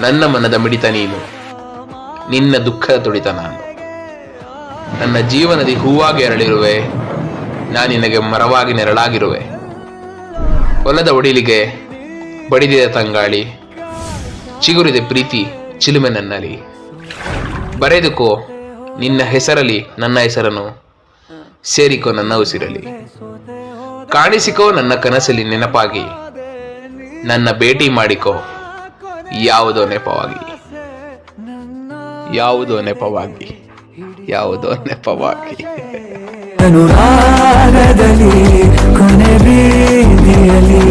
ನನ್ನ ಮನದ ಮಿಡಿತ ನೀನು, ನಿನ್ನ ದುಃಖದ ತುಡಿತ ನಾನು. ನನ್ನ ಜೀವನದಿ ಹೂವಾಗಿ ಅರಳಿರುವೆ, ನಾನು ನಿನಗೆ ಮರವಾಗಿ ನೆರಳಾಗಿರುವೆ. ಹೊಲದ ಒಡಿಲಿಗೆ ಬಡಿದಿದೆ ತಂಗಾಳಿ, ಚಿಗುರಿದೆ ಪ್ರೀತಿ ಚಿಲುಮೆ ನನ್ನಲ್ಲಿ. ಬರೆದುಕೋ ನಿನ್ನ ಹೆಸರಲಿ ನನ್ನ ಹೆಸರನ್ನು, ಸೇರಿಕೋ ನನ್ನ ಉಸಿರಲಿ. ಕಾಣಿಸಿಕೋ ನನ್ನ ಕನಸಲಿ ನೆನಪಾಗಿ, ನನ್ನ ಭೇಟಿ ಮಾಡಿಕೋ ಯಾವುದೋ ನೆಪವಾಗಿ, ಯಾವುದೋ ನೆಪವಾಗಿ, ಯಾವುದೋ ನೆಪವಾಗಿ. ಅನುರಾಗದಲ್ಲಿ ಕೊನೆ ಬೀದಿಯಲ್ಲಿ